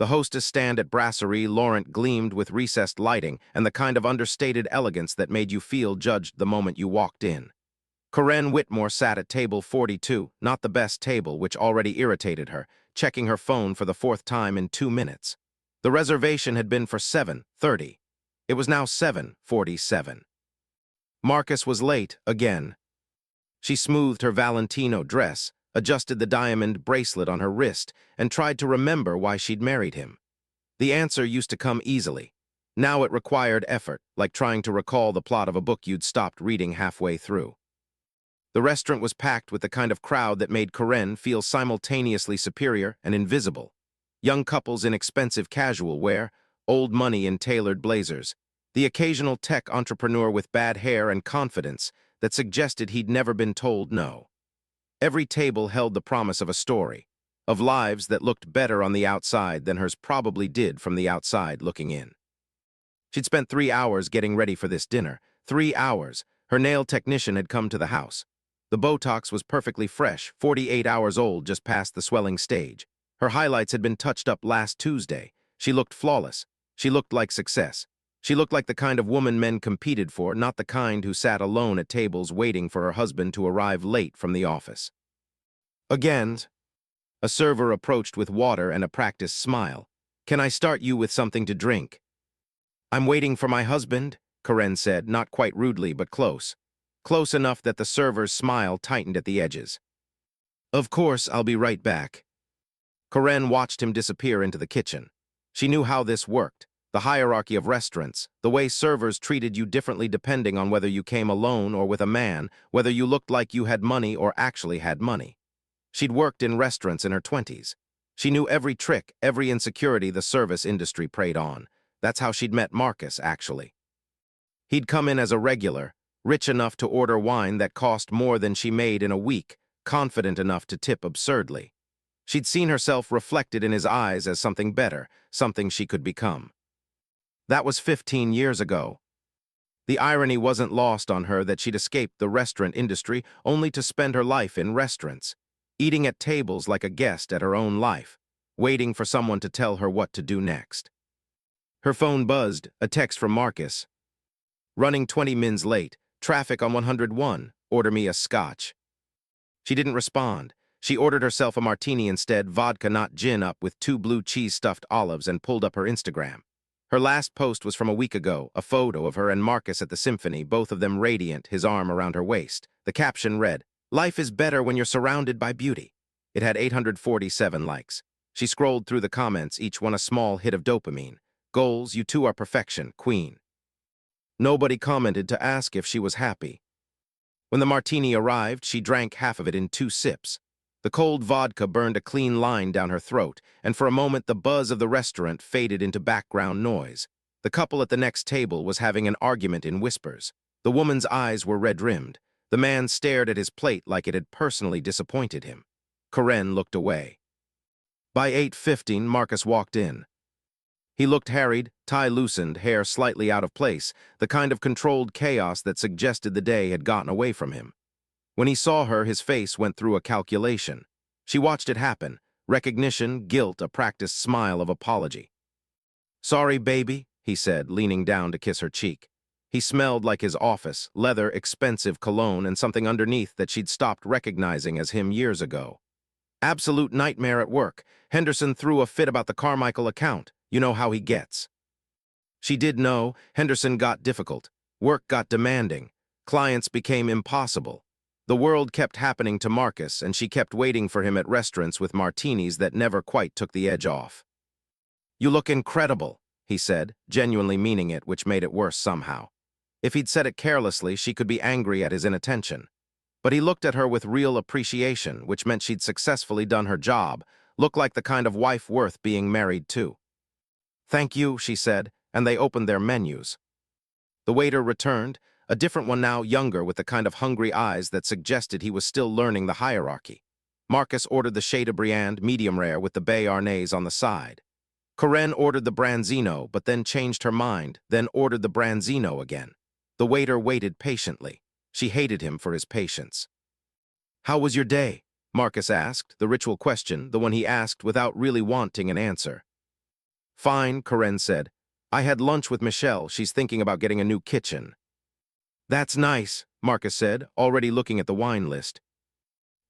The hostess stand at Brasserie Laurent gleamed with recessed lighting and the kind of understated elegance that made you feel judged the moment you walked in. Corinne Whitmore sat at table 42, not the best table, which already irritated her, checking her phone for the fourth time in 2 minutes. The reservation had been for 7:30. It was now 7:47. Marcus was late again. She smoothed her Valentino dress, adjusted the diamond bracelet on her wrist, and tried to remember why she'd married him. The answer used to come easily. Now it required effort, like trying to recall the plot of a book you'd stopped reading halfway through. The restaurant was packed with the kind of crowd that made Corinne feel simultaneously superior and invisible. Young couples in expensive casual wear, old money in tailored blazers, the occasional tech entrepreneur with bad hair and confidence that suggested he'd never been told no. Every table held the promise of a story, of lives that looked better on the outside than hers probably did from the outside looking in. She'd spent 3 hours getting ready for this dinner. 3 hours. Her nail technician had come to the house. The Botox was perfectly fresh, 48 hours old just past the swelling stage. Her highlights had been touched up last Tuesday. She looked flawless. She looked like success. She looked like the kind of woman men competed for, not the kind who sat alone at tables waiting for her husband to arrive late from the office. Again, a server approached with water and a practiced smile. "Can I start you with something to drink?" "I'm waiting for my husband," Corinne said, not quite rudely but close. Close enough that the server's smile tightened at the edges. "Of course, I'll be right back." Corinne watched him disappear into the kitchen. She knew how this worked. The hierarchy of restaurants, the way servers treated you differently depending on whether you came alone or with a man, whether you looked like you had money or actually had money. She'd worked in restaurants in her 20s. She knew every trick, every insecurity the service industry preyed on. That's how she'd met Marcus, actually. He'd come in as a regular, rich enough to order wine that cost more than she made in a week, confident enough to tip absurdly. She'd seen herself reflected in his eyes as something better, something she could become. That was 15 years ago. The irony wasn't lost on her that she'd escaped the restaurant industry only to spend her life in restaurants, eating at tables like a guest at her own life, waiting for someone to tell her what to do next. Her phone buzzed, a text from Marcus. "Running 20 mins late, traffic on 101, order me a scotch." She didn't respond. She ordered herself a martini instead, vodka not gin up with 2 blue cheese stuffed olives, and pulled up her Instagram. Her last post was from a week ago, a photo of her and Marcus at the symphony, both of them radiant, his arm around her waist. The caption read, "Life is better when you're surrounded by beauty." It had 847 likes. She scrolled through the comments, each one a small hit of dopamine. "Goals, you two are perfection, queen." Nobody commented to ask if she was happy. When the martini arrived, she drank half of it in 2 sips. The cold vodka burned a clean line down her throat, and for a moment the buzz of the restaurant faded into background noise. The couple at the next table was having an argument in whispers. The woman's eyes were red-rimmed. The man stared at his plate like it had personally disappointed him. Corinne looked away. By 8:15, Marcus walked in. He looked harried, tie loosened, hair slightly out of place, the kind of controlled chaos that suggested the day had gotten away from him. When he saw her, his face went through a calculation. She watched it happen. Recognition, guilt, a practiced smile of apology. "Sorry, baby," he said, leaning down to kiss her cheek. He smelled like his office, leather, expensive cologne, and something underneath that she'd stopped recognizing as him years ago. "Absolute nightmare at work. Henderson threw a fit about the Carmichael account. You know how he gets." She did know. Henderson got difficult. Work got demanding. Clients became impossible. The world kept happening to Marcus, and she kept waiting for him at restaurants with martinis that never quite took the edge off. "You look incredible," he said, genuinely meaning it, which made it worse somehow. If he'd said it carelessly, she could be angry at his inattention. But he looked at her with real appreciation, which meant she'd successfully done her job, looked like the kind of wife worth being married to. "Thank you," she said, and they opened their menus. The waiter returned, a different one now, younger, with the kind of hungry eyes that suggested he was still learning the hierarchy. Marcus ordered the Chateaubriand medium rare with the Béarnaise on the side. Corinne ordered the Branzino, but then changed her mind, then ordered the Branzino again. The waiter waited patiently. She hated him for his patience. "How was your day?" Marcus asked, the ritual question, the one he asked without really wanting an answer. Fine, Karen said. I had lunch with Michelle. She's thinking about getting a new kitchen. That's nice, Marcus said, already looking at the wine list.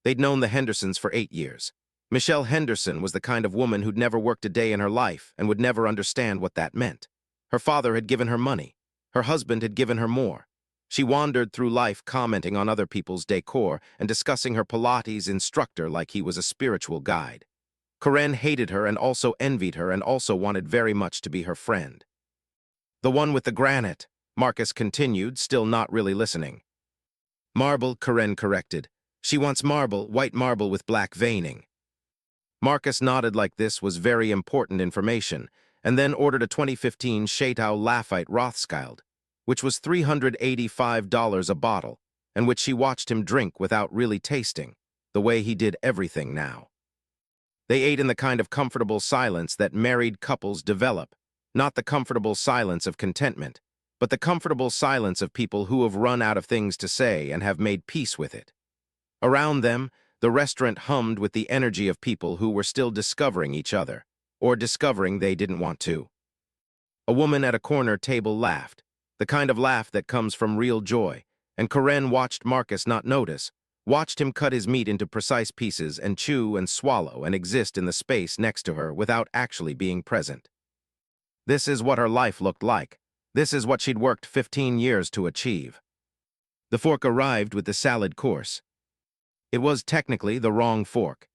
They'd known the Hendersons for 8 years. Michelle Henderson was the kind of woman who'd never worked a day in her life and would never understand what that meant. Her father had given her money. Her husband had given her more. She wandered through life commenting on other people's decor and discussing her Pilates instructor like he was a spiritual guide. Karen hated her and also envied her and also wanted very much to be her friend. The one with the granite, Marcus continued, still not really listening. Marble, Karen corrected. She wants marble, white marble with black veining. Marcus nodded like this was very important information, and then ordered a 2015 Chateau Lafite Rothschild, which was $385 a bottle, and which she watched him drink without really tasting, the way he did everything now. They ate in the kind of comfortable silence that married couples develop, not the comfortable silence of contentment, but the comfortable silence of people who have run out of things to say and have made peace with it. Around them, the restaurant hummed with the energy of people who were still discovering each other, or discovering they didn't want to. A woman at a corner table laughed, the kind of laugh that comes from real joy, and Karen watched Marcus not notice, watched him cut his meat into precise pieces and chew and swallow and exist in the space next to her without actually being present. This is what her life looked like. This is what she'd worked 15 years to achieve. The fork arrived with the salad course. It was technically the wrong fork.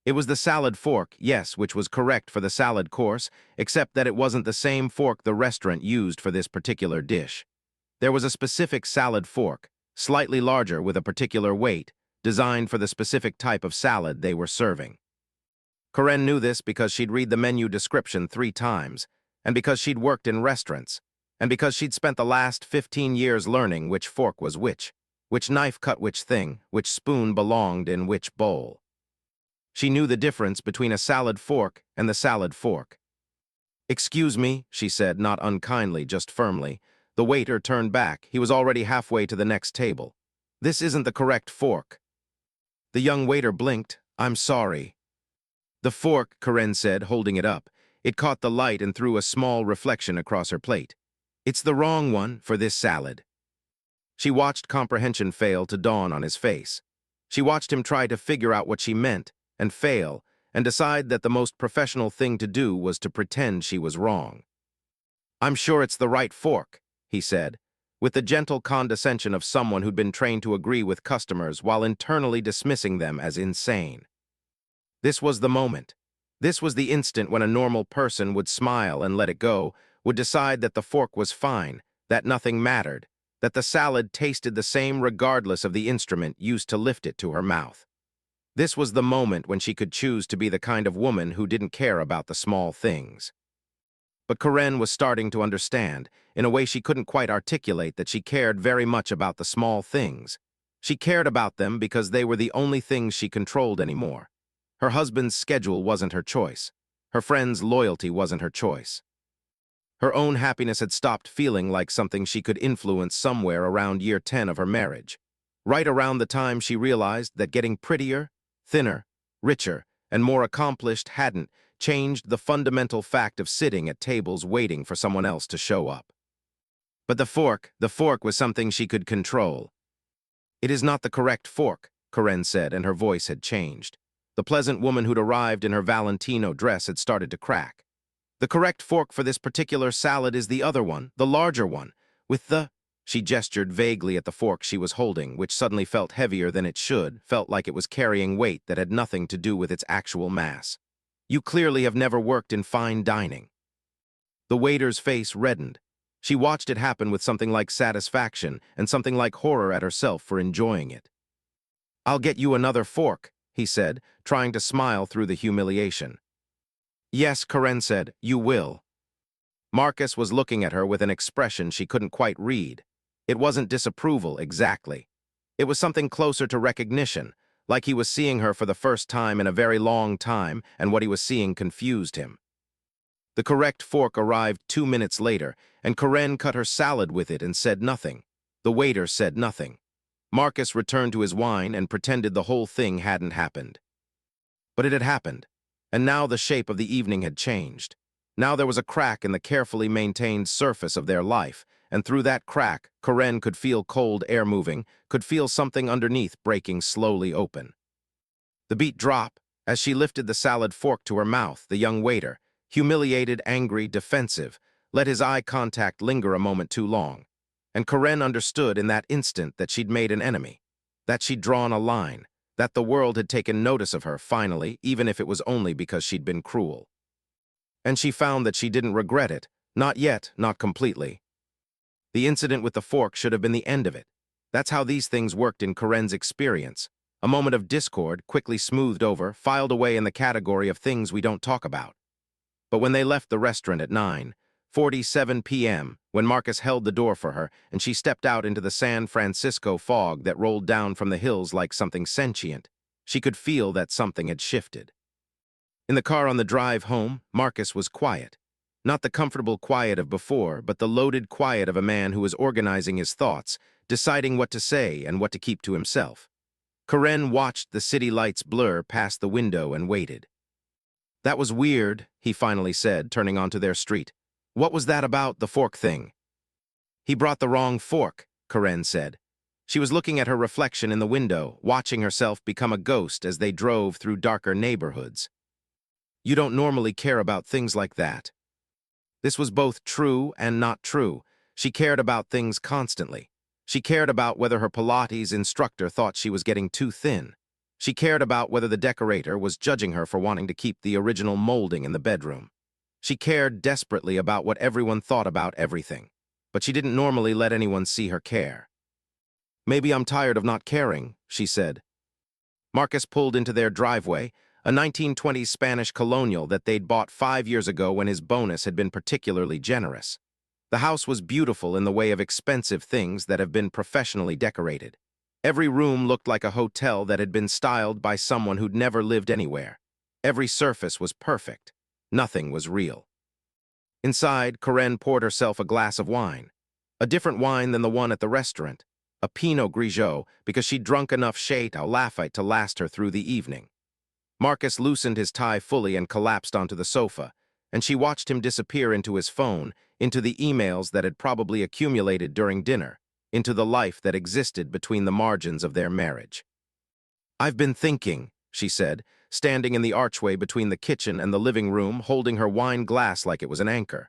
It was the salad fork, yes, which was correct for the salad course, except that it wasn't the same fork the restaurant used for this particular dish. There was a specific salad fork, slightly larger with a particular weight, designed for the specific type of salad they were serving. Karen knew this because she'd read the menu description 3 times, and because she'd worked in restaurants, and because she'd spent the last 15 years learning which fork was which knife cut which thing, which spoon belonged in which bowl. She knew the difference between a salad fork and the salad fork. "Excuse me," she said, not unkindly, just firmly. The waiter turned back. He was already halfway to the next table. "This isn't the correct fork." The young waiter blinked. "I'm sorry." "The fork," Karen said, holding it up. It caught the light and threw a small reflection across her plate. "It's the wrong one for this salad." She watched comprehension fail to dawn on his face. She watched him try to figure out what she meant, and fail, and decide that the most professional thing to do was to pretend she was wrong. "I'm sure it's the right fork," he said, with the gentle condescension of someone who'd been trained to agree with customers while internally dismissing them as insane. This was the moment. This was the instant when a normal person would smile and let it go, would decide that the fork was fine, that nothing mattered, that the salad tasted the same regardless of the instrument used to lift it to her mouth. This was the moment when she could choose to be the kind of woman who didn't care about the small things. But Karen was starting to understand, in a way she couldn't quite articulate, that she cared very much about the small things. She cared about them because they were the only things she controlled anymore. Her husband's schedule wasn't her choice. Her friend's loyalty wasn't her choice. Her own happiness had stopped feeling like something she could influence somewhere around year 10 of her marriage, right around the time she realized that getting prettier, thinner, richer, and more accomplished hadn't changed the fundamental fact of sitting at tables waiting for someone else to show up. But the fork was something she could control. "It is not the correct fork," Karen said, and her voice had changed. The pleasant woman who'd arrived in her Valentino dress had started to crack. "The correct fork for this particular salad is the other one, the larger one, with the—" She gestured vaguely at the fork she was holding, which suddenly felt heavier than it should, felt like it was carrying weight that had nothing to do with its actual mass. "You clearly have never worked in fine dining." The waiter's face reddened. She watched it happen with something like satisfaction and something like horror at herself for enjoying it. "I'll get you another fork," he said, trying to smile through the humiliation. "Yes," Karen said, "you will." Marcus was looking at her with an expression she couldn't quite read. It wasn't disapproval, exactly. It was something closer to recognition, like he was seeing her for the first time in a very long time, and what he was seeing confused him. The correct fork arrived 2 minutes later, and Karen cut her salad with it and said nothing. The waiter said nothing. Marcus returned to his wine and pretended the whole thing hadn't happened. But it had happened. And now the shape of the evening had changed. Now there was a crack in the carefully maintained surface of their life, and through that crack, Karen could feel cold air moving, could feel something underneath breaking slowly open. The beat dropped. As she lifted the salad fork to her mouth, the young waiter, humiliated, angry, defensive, let his eye contact linger a moment too long. And Karen understood in that instant that she'd made an enemy, that she'd drawn a line, that the world had taken notice of her, finally, even if it was only because she'd been cruel. And she found that she didn't regret it, not yet, not completely. The incident with the fork should have been the end of it. That's how these things worked in Karen's experience. A moment of discord, quickly smoothed over, filed away in the category of things we don't talk about. But when they left the restaurant at 9:47 p.m., when Marcus held the door for her, and she stepped out into the San Francisco fog that rolled down from the hills like something sentient, she could feel that something had shifted. In the car on the drive home, Marcus was quiet. Not the comfortable quiet of before, but the loaded quiet of a man who was organizing his thoughts, deciding what to say and what to keep to himself. Karen watched the city lights blur past the window and waited. "That was weird," he finally said, turning onto their street. "What was that about, the fork thing?" "He brought the wrong fork," Karen said. She was looking at her reflection in the window, watching herself become a ghost as they drove through darker neighborhoods. "You don't normally care about things like that." This was both true and not true. She cared about things constantly. She cared about whether her Pilates instructor thought she was getting too thin. She cared about whether the decorator was judging her for wanting to keep the original molding in the bedroom. She cared desperately about what everyone thought about everything, but she didn't normally let anyone see her care. "Maybe I'm tired of not caring," she said. Marcus pulled into their driveway, a 1920s Spanish colonial that they'd bought 5 years ago when his bonus had been particularly generous. The house was beautiful in the way of expensive things that have been professionally decorated. Every room looked like a hotel that had been styled by someone who'd never lived anywhere. Every surface was perfect. Nothing was real. Inside, Karen poured herself a glass of wine. A different wine than the one at the restaurant. A Pinot Grigio, because she'd drunk enough Chat au Lafite to last her through the evening. Marcus loosened his tie fully and collapsed onto the sofa, and she watched him disappear into his phone, into the emails that had probably accumulated during dinner, into the life that existed between the margins of their marriage. "I've been thinking," she said, standing in the archway between the kitchen and the living room, holding her wine glass like it was an anchor.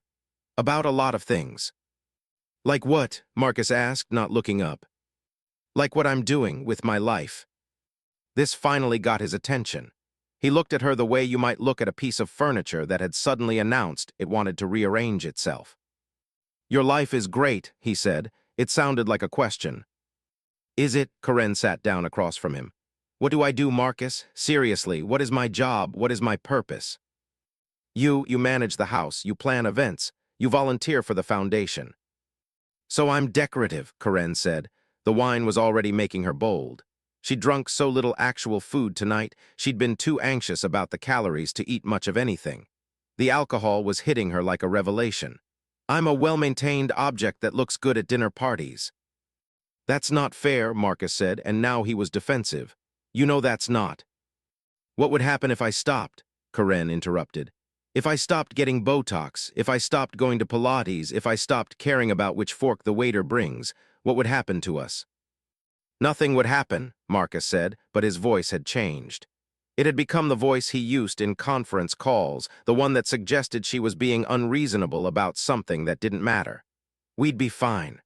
"About a lot of things." "Like what?" Marcus asked, not looking up. "Like what I'm doing with my life." This finally got his attention. He looked at her the way you might look at a piece of furniture that had suddenly announced it wanted to rearrange itself. "Your life is great," he said. It sounded like a question. "Is it?" Karen sat down across from him. "What do I do, Marcus? Seriously, what is my job? What is my purpose?" You manage the house, you plan events, you volunteer for the foundation." "So I'm decorative," Karen said. The wine was already making her bold. She'd drunk so little actual food tonight, she'd been too anxious about the calories to eat much of anything. The alcohol was hitting her like a revelation. "I'm a well-maintained object that looks good at dinner parties." "That's not fair," Marcus said, and now he was defensive. "You know that's not." "What would happen if I stopped?" Karen interrupted. "If I stopped getting Botox, if I stopped going to Pilates, if I stopped caring about which fork the waiter brings, what would happen to us?" "Nothing would happen," Marcus said, but his voice had changed. It had become the voice he used in conference calls, the one that suggested she was being unreasonable about something that didn't matter. "We'd be fine."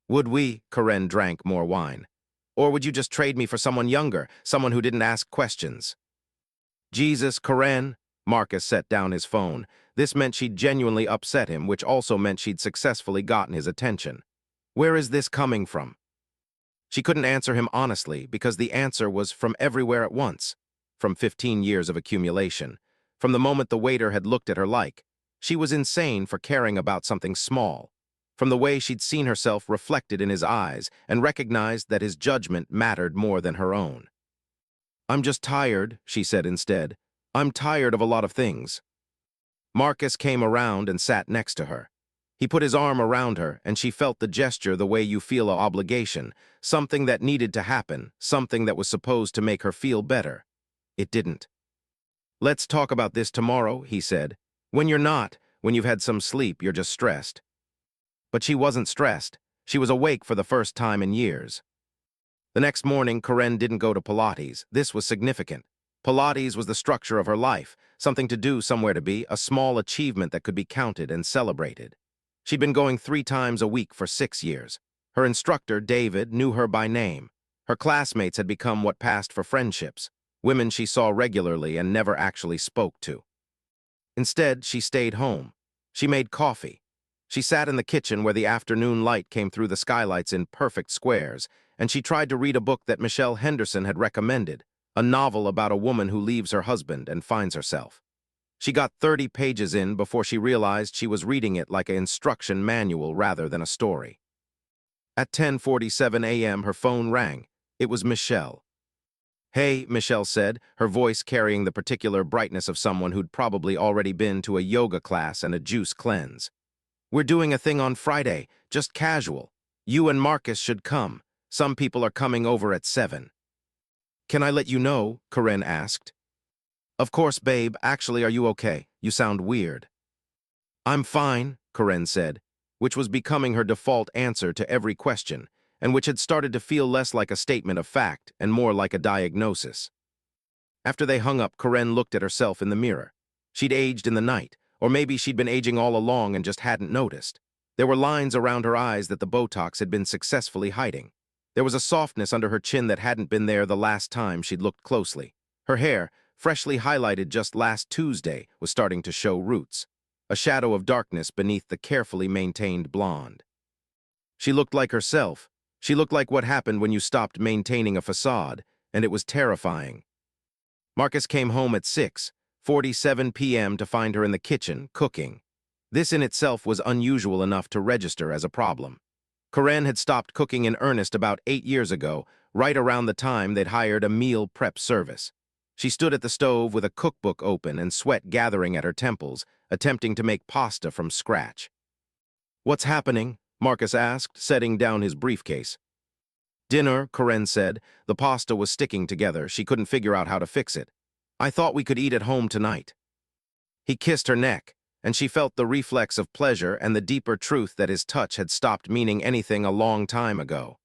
"Would we?" Karen drank more wine. "Or would you just trade me for someone younger, someone who didn't ask questions?" "Jesus, Karen." Marcus set down his phone. This meant she'd genuinely upset him, which also meant she'd successfully gotten his attention. "Where is this coming from?" She couldn't answer him honestly because the answer was from everywhere at once. From 15 years of accumulation. From the moment the waiter had looked at her like. She was insane for caring about something small. From the way she'd seen herself reflected in his eyes and recognized that his judgment mattered more than her own. "I'm just tired," she said instead. "I'm tired of a lot of things." Marcus came around and sat next to her. He put his arm around her, and she felt the gesture the way you feel an obligation, something that needed to happen, something that was supposed to make her feel better. It didn't. "Let's talk about this tomorrow," he said. When you're not, when you've had some sleep, you're just stressed. But she wasn't stressed. She was awake for the first time in years. The next morning, Corinne didn't go to Pilates. This was significant. Pilates was the structure of her life, something to do, somewhere to be, a small achievement that could be counted and celebrated. She'd been going 3 times a week for 6 years. Her instructor, David, knew her by name. Her classmates had become what passed for friendships, women she saw regularly and never actually spoke to. Instead, she stayed home. She made coffee. She sat in the kitchen where the afternoon light came through the skylights in perfect squares, and she tried to read a book that Michelle Henderson had recommended, a novel about a woman who leaves her husband and finds herself. She got 30 pages in before she realized she was reading it like an instruction manual rather than a story. At 10:47 a.m., her phone rang. It was Michelle. "Hey," Michelle said, her voice carrying the particular brightness of someone who'd probably already been to a yoga class and a juice cleanse. "We're doing a thing on Friday, just casual. You and Marcus should come. Some people are coming over at 7. "Can I let you know?" Corinne asked. "Of course, babe. Actually, are you okay? You sound weird." "I'm fine," Corinne said, which was becoming her default answer to every question, and which had started to feel less like a statement of fact and more like a diagnosis. After they hung up, Corinne looked at herself in the mirror. She'd aged in the night, or maybe she'd been aging all along and just hadn't noticed. There were lines around her eyes that the Botox had been successfully hiding. There was a softness under her chin that hadn't been there the last time she'd looked closely. Her hair, freshly highlighted just last Tuesday, was starting to show roots, a shadow of darkness beneath the carefully maintained blonde. She looked like herself. She looked like what happened when you stopped maintaining a facade, and it was terrifying. Marcus came home at 6:47 p.m. to find her in the kitchen, cooking. This in itself was unusual enough to register as a problem. Corinne had stopped cooking in earnest about 8 years ago, right around the time they'd hired a meal prep service. She stood at the stove with a cookbook open and sweat gathering at her temples, attempting to make pasta from scratch. "What's happening?" Marcus asked, setting down his briefcase. "Dinner," Corinne said. The pasta was sticking together. She couldn't figure out how to fix it. "I thought we could eat at home tonight." He kissed her neck, and she felt the reflex of pleasure and the deeper truth that his touch had stopped meaning anything a long time ago.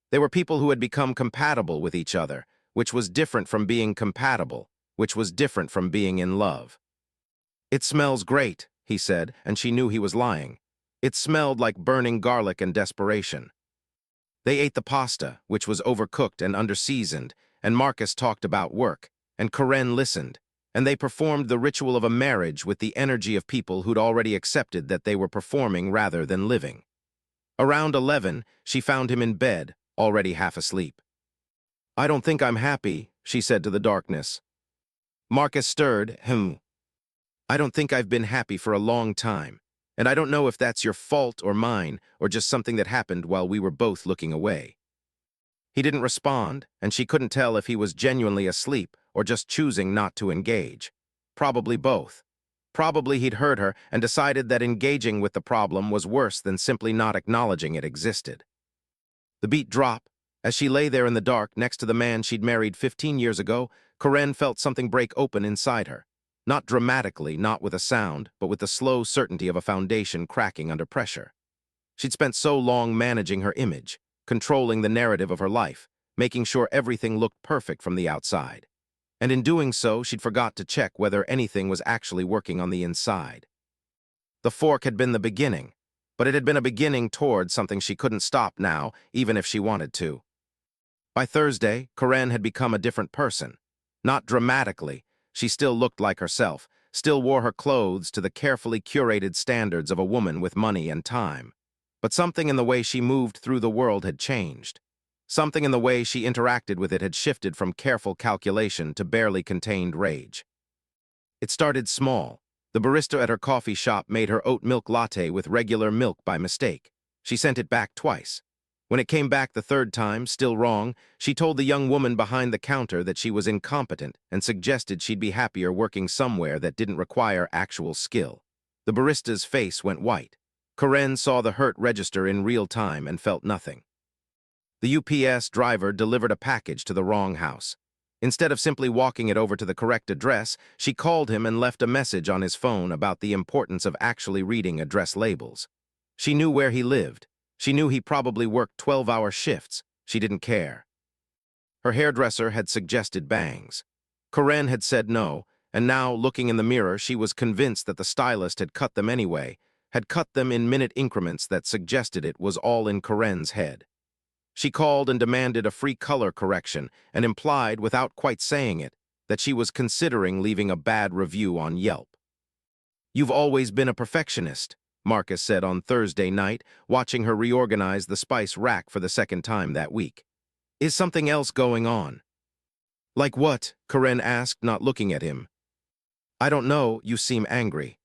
They were people who had become compatible with each other, which was different from being compatible, which was different from being in love. "It smells great," he said, and she knew he was lying. It smelled like burning garlic and desperation. They ate the pasta, which was overcooked and underseasoned, and Marcus talked about work, and Corinne listened, and they performed the ritual of a marriage with the energy of people who'd already accepted that they were performing rather than living. Around 11, she found him in bed, already half asleep. "I don't think I'm happy," she said to the darkness. Marcus stirred. "I don't think I've been happy for a long time. And I don't know if that's your fault or mine, or just something that happened while we were both looking away." He didn't respond, and she couldn't tell if he was genuinely asleep or just choosing not to engage. Probably both. Probably he'd heard her and decided that engaging with the problem was worse than simply not acknowledging it existed. The beat dropped. As she lay there in the dark next to the man she'd married 15 years ago, Corinne felt something break open inside her. Not dramatically, not with a sound, but with the slow certainty of a foundation cracking under pressure. She'd spent so long managing her image, controlling the narrative of her life, making sure everything looked perfect from the outside. And in doing so, she'd forgot to check whether anything was actually working on the inside. The fork had been the beginning, but it had been a beginning towards something she couldn't stop now, even if she wanted to. By Thursday, Corinne had become a different person. Not dramatically. She still looked like herself, still wore her clothes to the carefully curated standards of a woman with money and time. But something in the way she moved through the world had changed. Something in the way she interacted with it had shifted from careful calculation to barely contained rage. It started small. The barista at her coffee shop made her oat milk latte with regular milk by mistake. She sent it back twice. When it came back the third time, still wrong, she told the young woman behind the counter that she was incompetent and suggested she'd be happier working somewhere that didn't require actual skill. The barista's face went white. Corinne saw the hurt register in real time and felt nothing. The UPS driver delivered a package to the wrong house. Instead of simply walking it over to the correct address, she called him and left a message on his phone about the importance of actually reading address labels. She knew where he lived. She knew he probably worked 12-hour shifts. She didn't care. Her hairdresser had suggested bangs. Corinne had said no, and now, looking in the mirror, she was convinced that the stylist had cut them anyway, had cut them in minute increments that suggested it was all in Corinne's head. She called and demanded a free color correction and implied, without quite saying it, that she was considering leaving a bad review on Yelp. "You've always been a perfectionist," Marcus said on Thursday night, watching her reorganize the spice rack for the second time that week. "Is something else going on?" "Like what?" Corinne asked, not looking at him. "I don't know, you seem angry."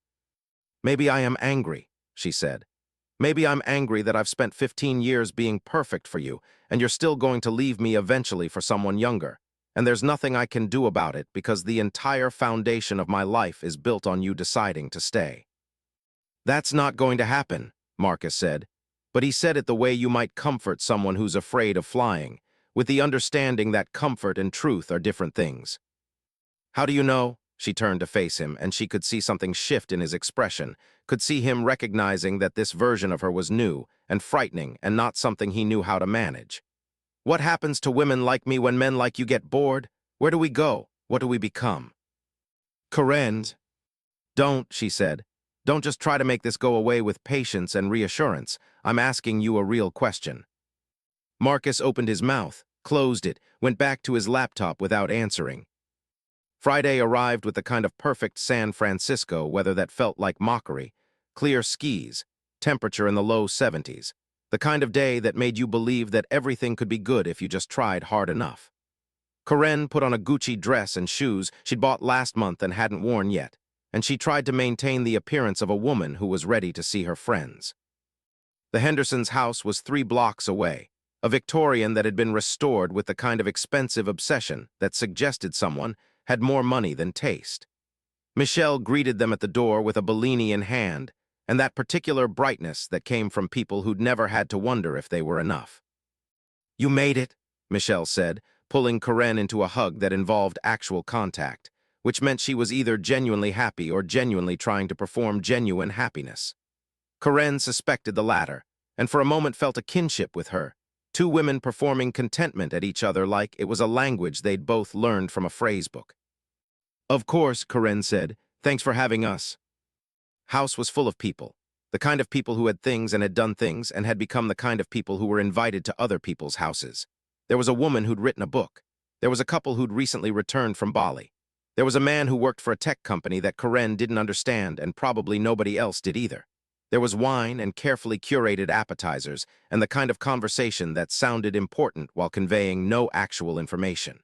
"Maybe I am angry," she said. "Maybe I'm angry that I've spent 15 years being perfect for you, and you're still going to leave me eventually for someone younger. And there's nothing I can do about it because the entire foundation of my life is built on you deciding to stay." "That's not going to happen," Marcus said. But he said it the way you might comfort someone who's afraid of flying, with the understanding that comfort and truth are different things. "How do you know?" She turned to face him, and she could see something shift in his expression, could see him recognizing that this version of her was new and frightening and not something he knew how to manage. "What happens to women like me when men like you get bored? Where do we go? What do we become?" "Corinne." "Don't," she said. "Don't just try to make this go away with patience and reassurance. I'm asking you a real question." Marcus opened his mouth, closed it, went back to his laptop without answering. Friday arrived with the kind of perfect San Francisco weather that felt like mockery, clear skies, temperature in the low 70s, the kind of day that made you believe that everything could be good if you just tried hard enough. Corinne put on a Gucci dress and shoes she'd bought last month and hadn't worn yet, and she tried to maintain the appearance of a woman who was ready to see her friends. The Hendersons' house was 3 blocks away, a Victorian that had been restored with the kind of expensive obsession that suggested someone had more money than taste. Michelle greeted them at the door with a Bellini in hand, and that particular brightness that came from people who'd never had to wonder if they were enough. "You made it," Michelle said, pulling Corinne into a hug that involved actual contact, which meant she was either genuinely happy or genuinely trying to perform genuine happiness. Corinne suspected the latter, and for a moment felt a kinship with her, 2 women performing contentment at each other like it was a language they'd both learned from a phrasebook. "Of course," Corinne said. "Thanks for having us." House was full of people, the kind of people who had things and had done things and had become the kind of people who were invited to other people's houses. There was a woman who'd written a book. There was a couple who'd recently returned from Bali. There was a man who worked for a tech company that Corinne didn't understand and probably nobody else did either. There was wine and carefully curated appetizers and the kind of conversation that sounded important while conveying no actual information.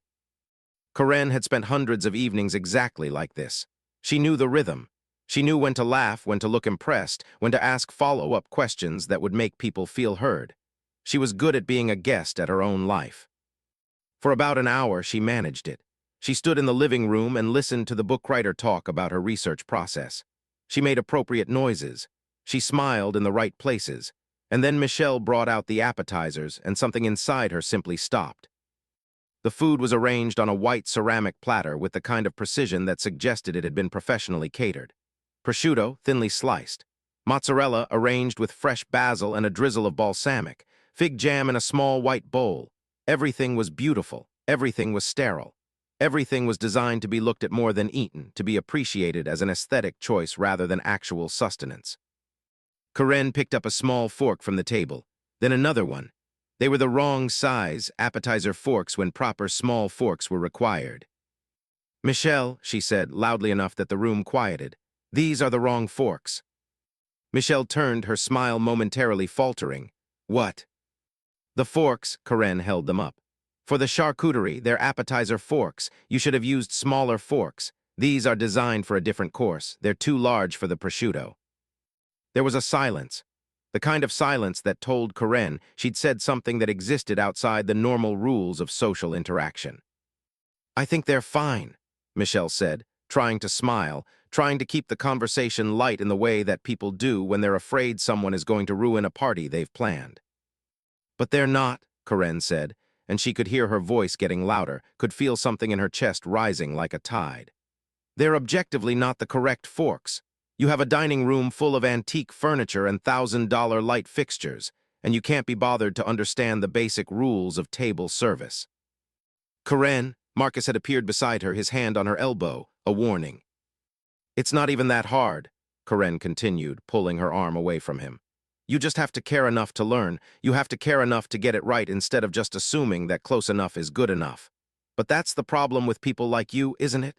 Corinne had spent hundreds of evenings exactly like this. She knew the rhythm. She knew when to laugh, when to look impressed, when to ask follow-up questions that would make people feel heard. She was good at being a guest at her own life. For about an hour, she managed it. She stood in the living room and listened to the bookwriter talk about her research process. She made appropriate noises. She smiled in the right places, and then Michelle brought out the appetizers, and something inside her simply stopped. The food was arranged on a white ceramic platter with the kind of precision that suggested it had been professionally catered. Prosciutto, thinly sliced. Mozzarella arranged with fresh basil and a drizzle of balsamic. Fig jam in a small white bowl. Everything was beautiful. Everything was sterile. Everything was designed to be looked at more than eaten, to be appreciated as an aesthetic choice rather than actual sustenance. Corinne picked up a small fork from the table, then another one. They were the wrong size appetizer forks when proper small forks were required. "Michelle," she said, loudly enough that the room quieted, "these are the wrong forks." Michelle turned, her smile momentarily faltering. "What?" "The forks," Corinne held them up. "For the charcuterie, they're appetizer forks. You should have used smaller forks. These are designed for a different course. They're too large for the prosciutto." There was a silence, the kind of silence that told Corinne she'd said something that existed outside the normal rules of social interaction. "I think they're fine," Michelle said, trying to smile, trying to keep the conversation light in the way that people do when they're afraid someone is going to ruin a party they've planned. "But they're not," Corinne said, and she could hear her voice getting louder, could feel something in her chest rising like a tide. They're objectively not the correct forks. You have a dining room full of antique furniture and $1,000 light fixtures, and you can't be bothered to understand the basic rules of table service. Karen, Marcus had appeared beside her, his hand on her elbow, a warning. It's not even that hard, Karen continued, pulling her arm away from him. You just have to care enough to learn. You have to care enough to get it right instead of just assuming that close enough is good enough. But that's the problem with people like you, isn't it?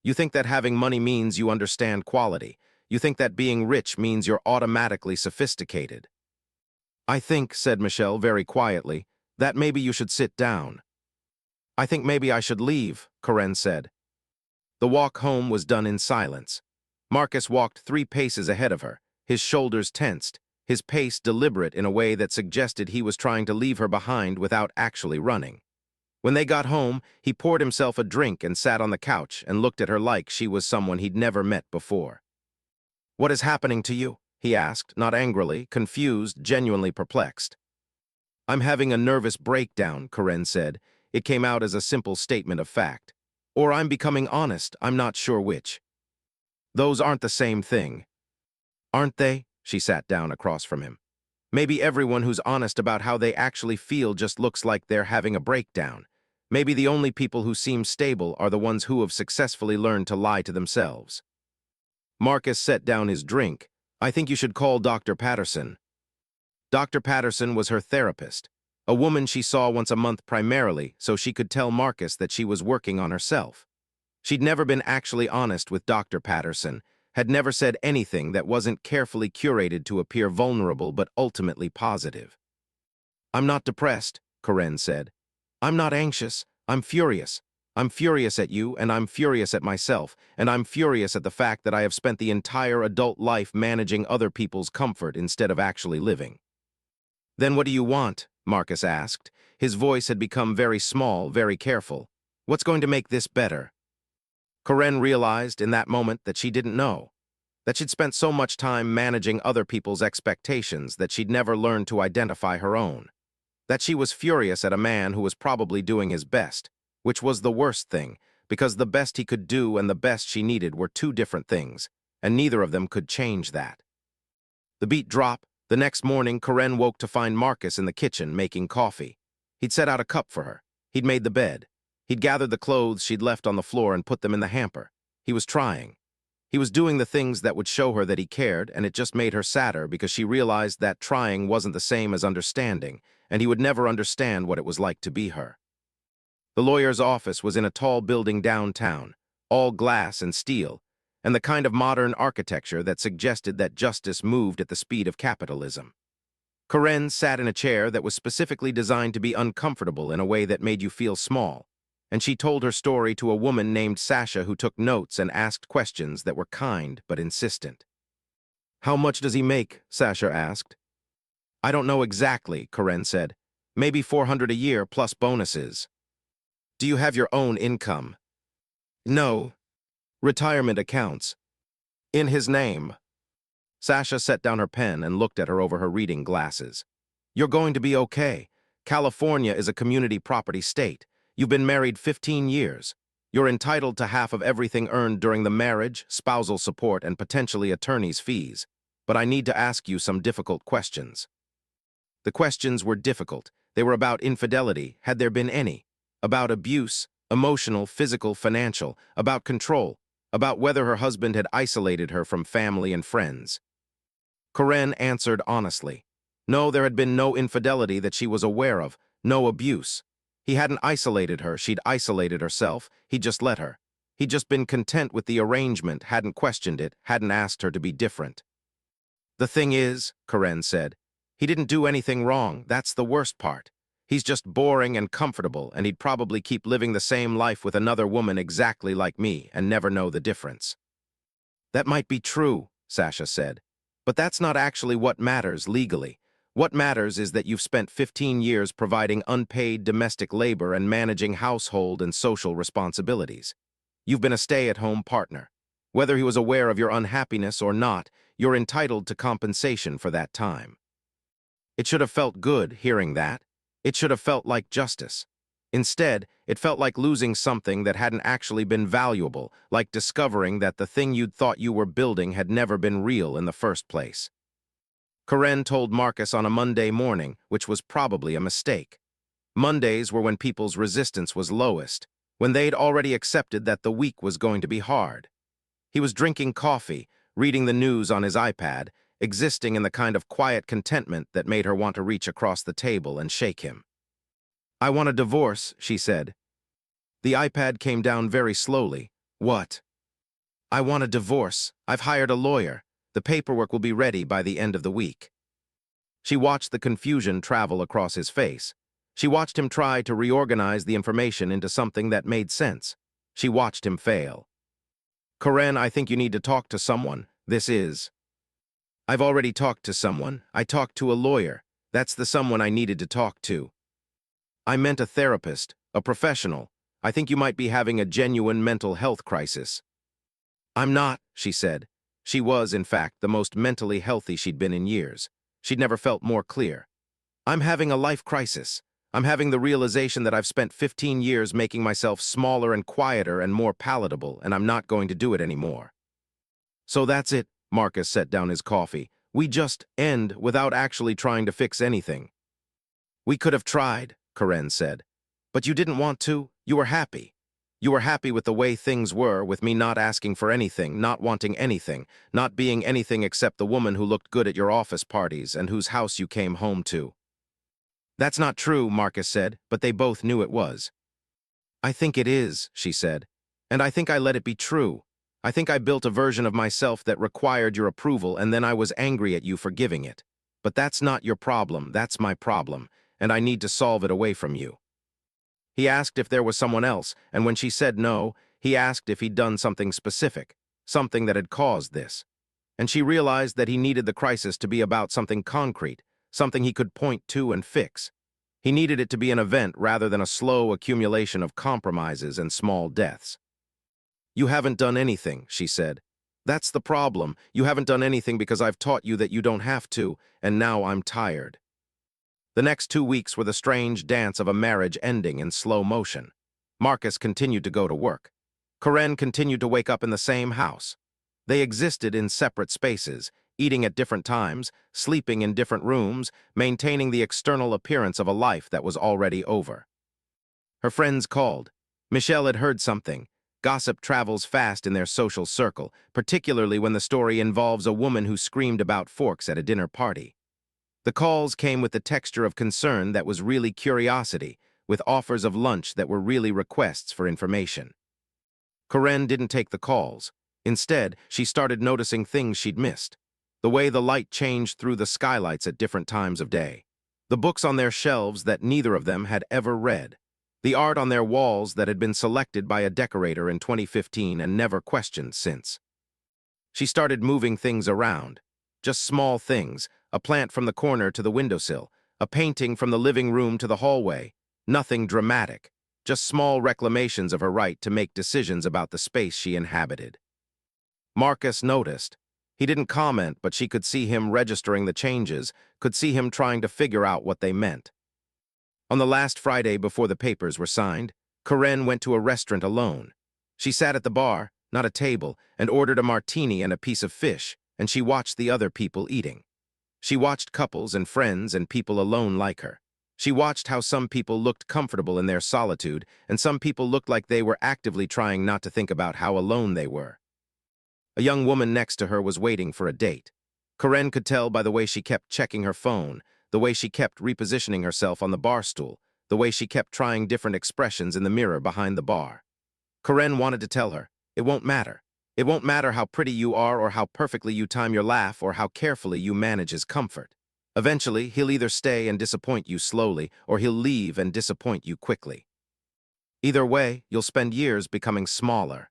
You think that having money means you understand quality. You think that being rich means you're automatically sophisticated. I think, said Michelle very quietly, that maybe you should sit down. I think maybe I should leave, Karen said. The walk home was done in silence. Marcus walked 3 paces ahead of her, his shoulders tensed, his pace deliberate in a way that suggested he was trying to leave her behind without actually running. When they got home, he poured himself a drink and sat on the couch and looked at her like she was someone he'd never met before. What is happening to you? He asked, not angrily, confused, genuinely perplexed. I'm having a nervous breakdown, Karen said. It came out as a simple statement of fact. Or I'm becoming honest, I'm not sure which. Those aren't the same thing. Aren't they? She sat down across from him. Maybe everyone who's honest about how they actually feel just looks like they're having a breakdown. Maybe the only people who seem stable are the ones who have successfully learned to lie to themselves. Marcus set down his drink. I think you should call Dr. Patterson. Dr. Patterson was her therapist, a woman she saw once a month primarily so she could tell Marcus that she was working on herself. She'd never been actually honest with Dr. Patterson, had never said anything that wasn't carefully curated to appear vulnerable but ultimately positive. I'm not depressed, Karen said. I'm not anxious, I'm furious. I'm furious at you, and I'm furious at myself, and I'm furious at the fact that I have spent the entire adult life managing other people's comfort instead of actually living. Then what do you want? Marcus asked. His voice had become very small, very careful. What's going to make this better? Karen realized in that moment that she didn't know, that she'd spent so much time managing other people's expectations that she'd never learned to identify her own, that she was furious at a man who was probably doing his best, which was the worst thing, because the best he could do and the best she needed were 2 different things, and neither of them could change that. The beat dropped. The next morning, Karen woke to find Marcus in the kitchen making coffee. He'd set out a cup for her. He'd made the bed. He'd gathered the clothes she'd left on the floor and put them in the hamper. He was trying. He was doing the things that would show her that he cared, and it just made her sadder because she realized that trying wasn't the same as understanding, and he would never understand what it was like to be her. The lawyer's office was in a tall building downtown, all glass and steel, and the kind of modern architecture that suggested that justice moved at the speed of capitalism. Karen sat in a chair that was specifically designed to be uncomfortable in a way that made you feel small, and she told her story to a woman named Sasha who took notes and asked questions that were kind but insistent. How much does he make? Sasha asked. I don't know exactly, Karen said. Maybe $400 a year plus bonuses. Do you have your own income? No. Retirement accounts. In his name. Sasha set down her pen and looked at her over her reading glasses. You're going to be okay. California is a community property state. You've been married 15 years. You're entitled to half of everything earned during the marriage, spousal support, and potentially attorney's fees. But I need to ask you some difficult questions. The questions were difficult. They were about infidelity, had there been any, about abuse, emotional, physical, financial, about control, about whether her husband had isolated her from family and friends. Karen answered honestly. No, there had been no infidelity that she was aware of, no abuse. He hadn't isolated her, she'd isolated herself, he'd just let her. He'd just been content with the arrangement, hadn't questioned it, hadn't asked her to be different. The thing is, Karen said, he didn't do anything wrong, that's the worst part. He's just boring and comfortable, and he'd probably keep living the same life with another woman exactly like me and never know the difference. That might be true, Sasha said, but that's not actually what matters legally. What matters is that you've spent 15 years providing unpaid domestic labor and managing household and social responsibilities. You've been a stay-at-home partner. Whether he was aware of your unhappiness or not, you're entitled to compensation for that time. It should have felt good hearing that. It should have felt like justice. Instead, it felt like losing something that hadn't actually been valuable, like discovering that the thing you'd thought you were building had never been real in the first place. Karen told Marcus on a Monday morning, which was probably a mistake. Mondays were when people's resistance was lowest, when they'd already accepted that the week was going to be hard. He was drinking coffee, reading the news on his iPad, existing in the kind of quiet contentment that made her want to reach across the table and shake him. "I want a divorce," she said. The iPad came down very slowly. "What?" "I want a divorce. I've hired a lawyer. The paperwork will be ready by the end of the week." She watched the confusion travel across his face. She watched him try to reorganize the information into something that made sense. She watched him fail. "Karen, I think you need to talk to someone. This is..." "I've already talked to someone. I talked to a lawyer. That's the someone I needed to talk to." "I meant a therapist, a professional. I think you might be having a genuine mental health crisis." "I'm not," she said. She was, in fact, the most mentally healthy she'd been in years. She'd never felt more clear. "I'm having a life crisis. I'm having the realization that I've spent 15 years making myself smaller and quieter and more palatable, and I'm not going to do it anymore." "So that's it," Marcus set down his coffee. "We just end without actually trying to fix anything." "We could have tried," Karen said. "But you didn't want to. You were happy. You were happy with the way things were, with me not asking for anything, not wanting anything, not being anything except the woman who looked good at your office parties and whose house you came home to." "That's not true," Marcus said, but they both knew it was. "I think it is," she said. "And I think I let it be true. I think I built a version of myself that required your approval, and then I was angry at you for giving it. But that's not your problem, that's my problem, and I need to solve it away from you." He asked if there was someone else, and when she said no, he asked if he'd done something specific, something that had caused this. And she realized that he needed the crisis to be about something concrete, something he could point to and fix. He needed it to be an event rather than a slow accumulation of compromises and small deaths. "You haven't done anything," she said. "That's the problem. You haven't done anything because I've taught you that you don't have to, and now I'm tired." The next 2 weeks were the strange dance of a marriage ending in slow motion. Marcus continued to go to work. Karen continued to wake up in the same house. They existed in separate spaces, eating at different times, sleeping in different rooms, maintaining the external appearance of a life that was already over. Her friends called. Michelle had heard something. Gossip travels fast in their social circle, particularly when the story involves a woman who screamed about forks at a dinner party. The calls came with the texture of concern that was really curiosity, with offers of lunch that were really requests for information. Karen didn't take the calls. Instead, she started noticing things she'd missed. The way the light changed through the skylights at different times of day. The books on their shelves that neither of them had ever read. The art on their walls that had been selected by a decorator in 2015 and never questioned since. She started moving things around. Just small things, a plant from the corner to the windowsill, a painting from the living room to the hallway. Nothing dramatic, just small reclamations of her right to make decisions about the space she inhabited. Marcus noticed. He didn't comment, but she could see him registering the changes, could see him trying to figure out what they meant. On the last Friday before the papers were signed, Karen went to a restaurant alone. She sat at the bar, not a table, and ordered a martini and a piece of fish, and she watched the other people eating. She watched couples and friends and people alone like her. She watched how some people looked comfortable in their solitude, and some people looked like they were actively trying not to think about how alone they were. A young woman next to her was waiting for a date. Karen could tell by the way she kept checking her phone, the way she kept repositioning herself on the bar stool, the way she kept trying different expressions in the mirror behind the bar. Karen wanted to tell her, it won't matter. It won't matter how pretty you are or how perfectly you time your laugh or how carefully you manage his comfort. Eventually, he'll either stay and disappoint you slowly or he'll leave and disappoint you quickly. Either way, you'll spend years becoming smaller.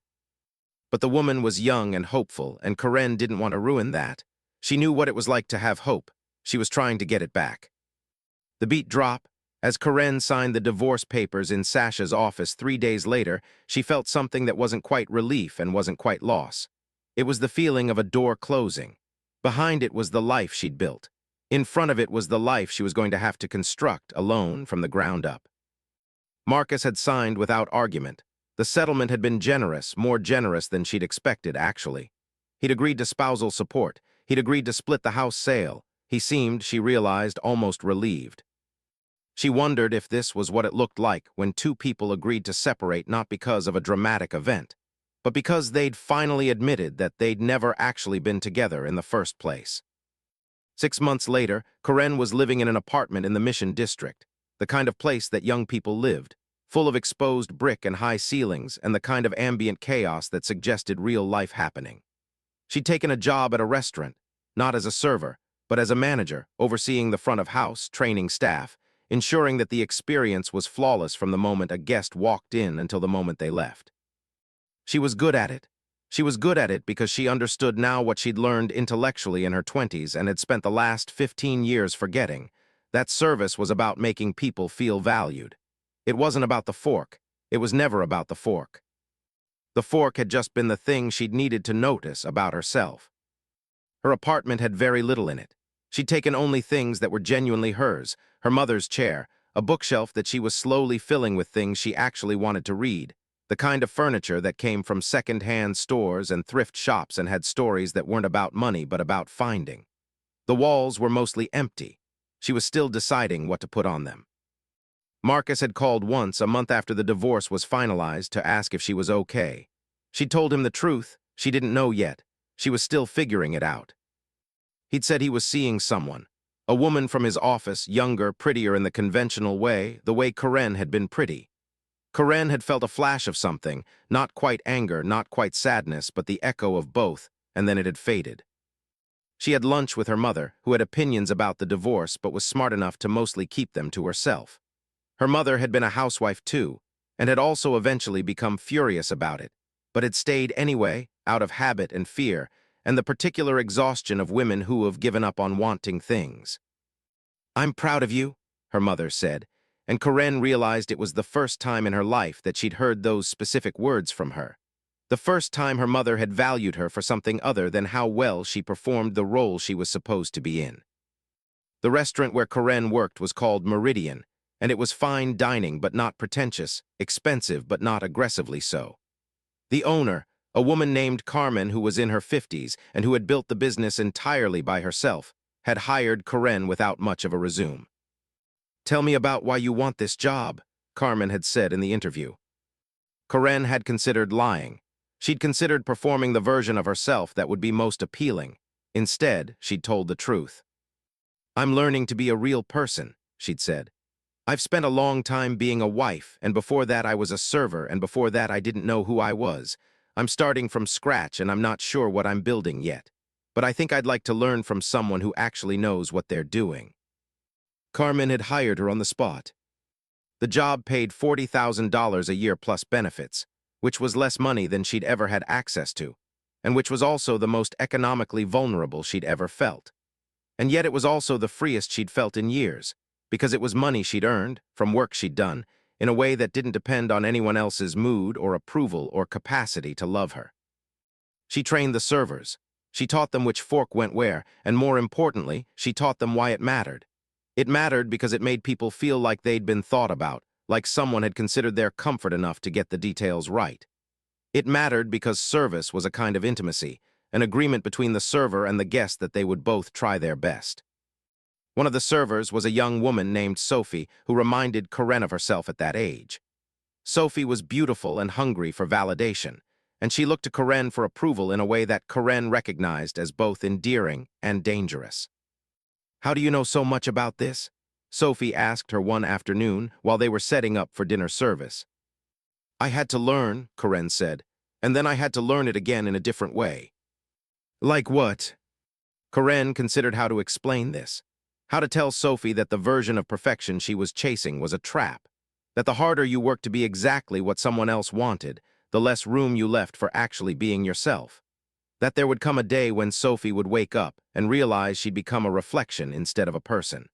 But the woman was young and hopeful, and Karen didn't want to ruin that. She knew what it was like to have hope. She was trying to get it back. The beat dropped. As Karen signed the divorce papers in Sasha's office 3 days later, she felt something that wasn't quite relief and wasn't quite loss. It was the feeling of a door closing. Behind it was the life she'd built. In front of it was the life she was going to have to construct alone from the ground up. Marcus had signed without argument. The settlement had been generous, more generous than she'd expected, actually. He'd agreed to spousal support. He'd agreed to split the house sale. He seemed, she realized, almost relieved. She wondered if this was what it looked like when two people agreed to separate not because of a dramatic event, but because they'd finally admitted that they'd never actually been together in the first place. 6 months later, Karen was living in an apartment in the Mission District, the kind of place that young people lived, full of exposed brick and high ceilings and the kind of ambient chaos that suggested real life happening. She'd taken a job at a restaurant, not as a server, but as a manager, overseeing the front of house, training staff, ensuring that the experience was flawless from the moment a guest walked in until the moment they left. She was good at it. She was good at it because she understood now what she'd learned intellectually in her 20s and had spent the last 15 years forgetting. That service was about making people feel valued. It wasn't about the fork. It was never about the fork. The fork had just been the thing she'd needed to notice about herself. Her apartment had very little in it. She'd taken only things that were genuinely hers, her mother's chair, a bookshelf that she was slowly filling with things she actually wanted to read, the kind of furniture that came from second-hand stores and thrift shops and had stories that weren't about money but about finding. The walls were mostly empty. She was still deciding what to put on them. Marcus had called once, a month after the divorce was finalized, to ask if she was okay. She told him the truth. She didn't know yet. She was still figuring it out. He'd said he was seeing someone, a woman from his office, younger, prettier in the conventional way, the way Karen had been pretty. Karen had felt a flash of something, not quite anger, not quite sadness, but the echo of both, and then it had faded. She had lunch with her mother, who had opinions about the divorce but was smart enough to mostly keep them to herself. Her mother had been a housewife too, and had also eventually become furious about it, but had stayed anyway, out of habit and fear, and the particular exhaustion of women who have given up on wanting things. "I'm proud of you," her mother said, and Karen realized it was the first time in her life that she'd heard those specific words from her. The first time her mother had valued her for something other than how well she performed the role she was supposed to be in. The restaurant where Karen worked was called Meridian, and it was fine dining but not pretentious, expensive but not aggressively so. The owner, a woman named Carmen who was in her 50s and who had built the business entirely by herself, had hired Karen without much of a resume. "Tell me about why you want this job," Carmen had said in the interview. Karen had considered lying. She'd considered performing the version of herself that would be most appealing. Instead, she'd told the truth. "I'm learning to be a real person," she'd said. "I've spent a long time being a wife, and before that I was a server, and before that I didn't know who I was. I'm starting from scratch, and I'm not sure what I'm building yet. But I think I'd like to learn from someone who actually knows what they're doing." Carmen had hired her on the spot. The job paid $40,000 a year plus benefits, which was less money than she'd ever had access to, and which was also the most economically vulnerable she'd ever felt. And yet it was also the freest she'd felt in years, because it was money she'd earned from work she'd done in a way that didn't depend on anyone else's mood or approval or capacity to love her. She trained the servers. She taught them which fork went where, and more importantly, she taught them why it mattered. It mattered because it made people feel like they'd been thought about, like someone had considered their comfort enough to get the details right. It mattered because service was a kind of intimacy, an agreement between the server and the guest that they would both try their best. One of the servers was a young woman named Sophie who reminded Karen of herself at that age. Sophie was beautiful and hungry for validation, and she looked to Karen for approval in a way that Karen recognized as both endearing and dangerous. "How do you know so much about this?" Sophie asked her one afternoon while they were setting up for dinner service. "I had to learn," Karen said, "and then I had to learn it again in a different way." "Like what?" Karen considered how to explain this, how to tell Sophie that the version of perfection she was chasing was a trap, that the harder you worked to be exactly what someone else wanted, the less room you left for actually being yourself. That there would come a day when Sophie would wake up and realize she'd become a reflection instead of a person.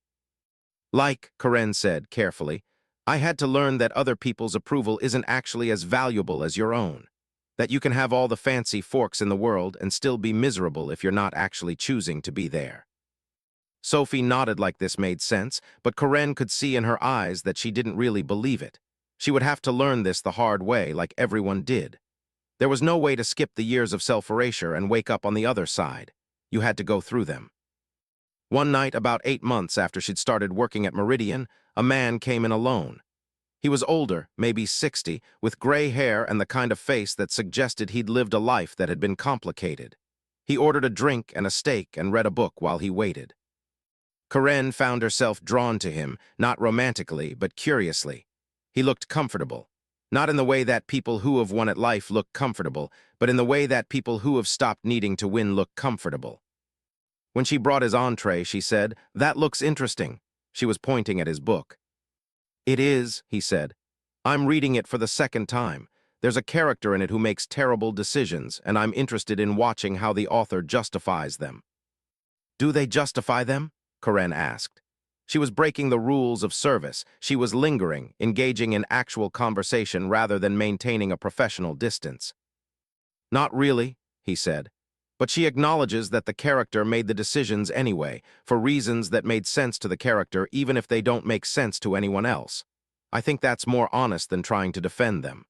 "Like," Karen said carefully, "I had to learn that other people's approval isn't actually as valuable as your own. That you can have all the fancy forks in the world and still be miserable if you're not actually choosing to be there." Sophie nodded like this made sense, but Karen could see in her eyes that she didn't really believe it. She would have to learn this the hard way, like everyone did. There was no way to skip the years of self-erasure and wake up on the other side. You had to go through them. One night, about 8 months after she'd started working at Meridian, a man came in alone. He was older, maybe 60, with gray hair and the kind of face that suggested he'd lived a life that had been complicated. He ordered a drink and a steak and read a book while he waited. Karen found herself drawn to him, not romantically, but curiously. He looked comfortable. Not in the way that people who have won at life look comfortable, but in the way that people who have stopped needing to win look comfortable. When she brought his entree, she said, "That looks interesting." She was pointing at his book. "It is," he said. "I'm reading it for the second time. There's a character in it who makes terrible decisions, and I'm interested in watching how the author justifies them." "Do they justify them?" Karen asked. She was breaking the rules of service. She was lingering, engaging in actual conversation rather than maintaining a professional distance. "Not really," he said. "But she acknowledges that the character made the decisions anyway, for reasons that made sense to the character even if they don't make sense to anyone else. I think that's more honest than trying to defend them."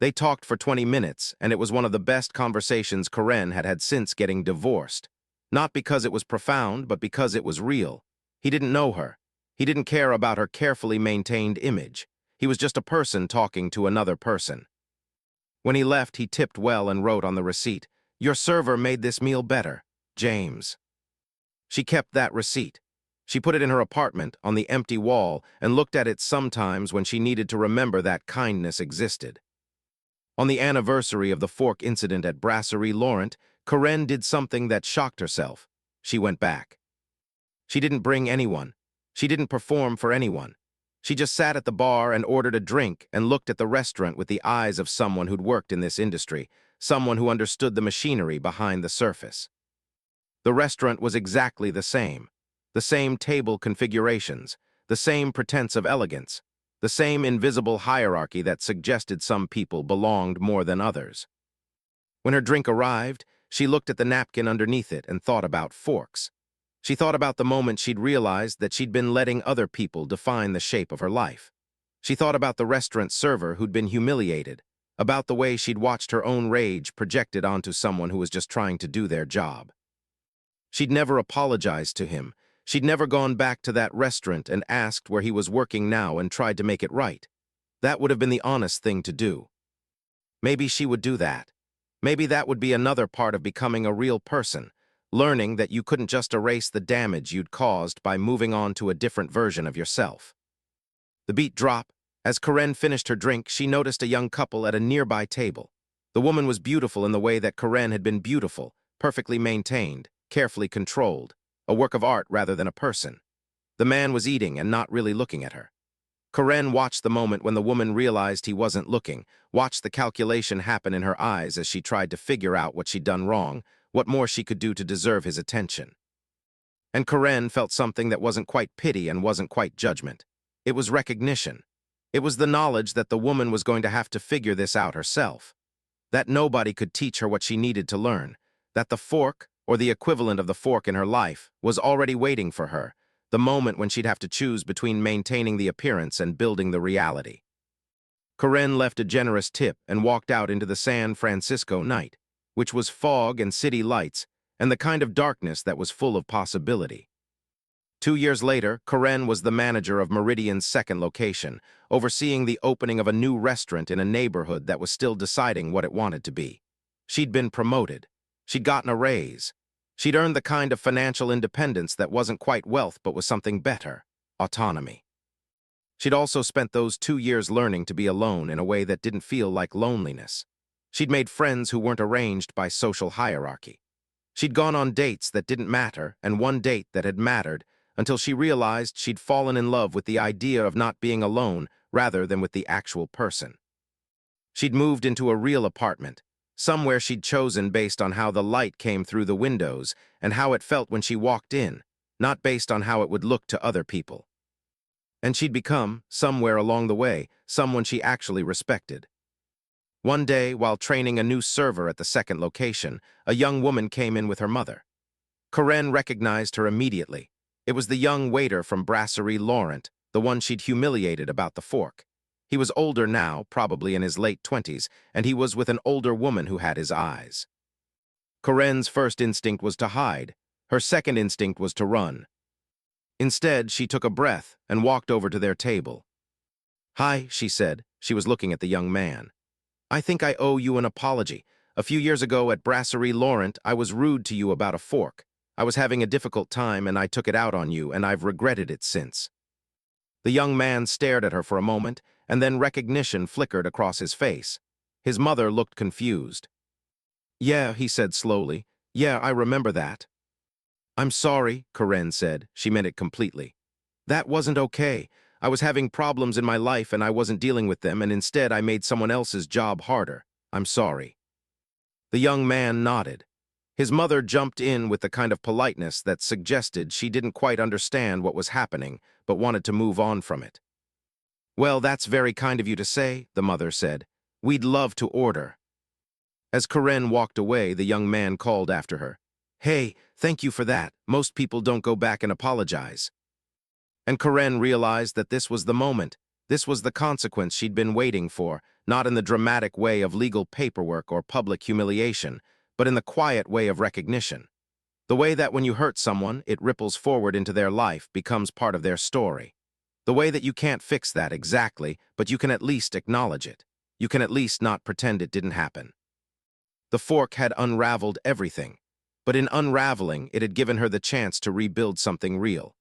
They talked for 20 minutes, and it was one of the best conversations Karen had had since getting divorced. Not because it was profound, but because it was real. He didn't know her. He didn't care about her carefully maintained image. He was just a person talking to another person. When he left, he tipped well and wrote on the receipt, "Your server made this meal better, James." She kept that receipt. She put it in her apartment, on the empty wall, and looked at it sometimes when she needed to remember that kindness existed. On the anniversary of the fork incident at Brasserie Laurent, Karen did something that shocked herself. She went back. She didn't bring anyone. She didn't perform for anyone. She just sat at the bar and ordered a drink and looked at the restaurant with the eyes of someone who'd worked in this industry, someone who understood the machinery behind the surface. The restaurant was exactly the same table configurations, the same pretense of elegance, the same invisible hierarchy that suggested some people belonged more than others. When her drink arrived, she looked at the napkin underneath it and thought about forks. She thought about the moment she'd realized that she'd been letting other people define the shape of her life. She thought about the restaurant server who'd been humiliated, about the way she'd watched her own rage projected onto someone who was just trying to do their job. She'd never apologized to him. She'd never gone back to that restaurant and asked where he was working now and tried to make it right. That would have been the honest thing to do. Maybe she would do that. Maybe that would be another part of becoming a real person, learning that you couldn't just erase the damage you'd caused by moving on to a different version of yourself. The beat dropped. As Karen finished her drink, she noticed a young couple at a nearby table. The woman was beautiful in the way that Karen had been beautiful, perfectly maintained, carefully controlled, a work of art rather than a person. The man was eating and not really looking at her. Karen watched the moment when the woman realized he wasn't looking, watched the calculation happen in her eyes as she tried to figure out what she'd done wrong, what more she could do to deserve his attention. And Karen felt something that wasn't quite pity and wasn't quite judgment. It was recognition. It was the knowledge that the woman was going to have to figure this out herself. That nobody could teach her what she needed to learn. That the fork, or the equivalent of the fork in her life, was already waiting for her, the moment when she'd have to choose between maintaining the appearance and building the reality. Karen left a generous tip and walked out into the San Francisco night, which was fog and city lights, and the kind of darkness that was full of possibility. 2 years later, Karen was the manager of Meridian's second location, overseeing the opening of a new restaurant in a neighborhood that was still deciding what it wanted to be. She'd been promoted. She'd gotten a raise. She'd earned the kind of financial independence that wasn't quite wealth but was something better, autonomy. She'd also spent those 2 years learning to be alone in a way that didn't feel like loneliness. She'd made friends who weren't arranged by social hierarchy. She'd gone on dates that didn't matter and one date that had mattered until she realized she'd fallen in love with the idea of not being alone rather than with the actual person. She'd moved into a real apartment, somewhere she'd chosen based on how the light came through the windows and how it felt when she walked in, not based on how it would look to other people. And she'd become, somewhere along the way, someone she actually respected. One day, while training a new server at the second location, a young woman came in with her mother. Corinne recognized her immediately. It was the young waiter from Brasserie Laurent, the one she'd humiliated about the fork. He was older now, probably in his late 20s, and he was with an older woman who had his eyes. Corinne's first instinct was to hide. Her second instinct was to run. Instead, she took a breath and walked over to their table. "Hi," she said. She was looking at the young man. "I think I owe you an apology. A few years ago at Brasserie Laurent, I was rude to you about a fork. I was having a difficult time and I took it out on you, and I've regretted it since." The young man stared at her for a moment, and then recognition flickered across his face. His mother looked confused. "Yeah," he said slowly. "Yeah, I remember that." "I'm sorry," Corinne said. She meant it completely. "That wasn't okay. I was having problems in my life and I wasn't dealing with them, and instead I made someone else's job harder. I'm sorry." The young man nodded. His mother jumped in with the kind of politeness that suggested she didn't quite understand what was happening, but wanted to move on from it. "Well, that's very kind of you to say," the mother said. "We'd love to order." As Corinne walked away, the young man called after her. "Hey, thank you for that. Most people don't go back and apologize." And Corinne realized that this was the moment. This was the consequence she'd been waiting for, not in the dramatic way of legal paperwork or public humiliation, but in the quiet way of recognition. The way that when you hurt someone, it ripples forward into their life, becomes part of their story. The way that you can't fix that exactly, but you can at least acknowledge it. You can at least not pretend it didn't happen. The fork had unraveled everything, but in unraveling, it had given her the chance to rebuild something real.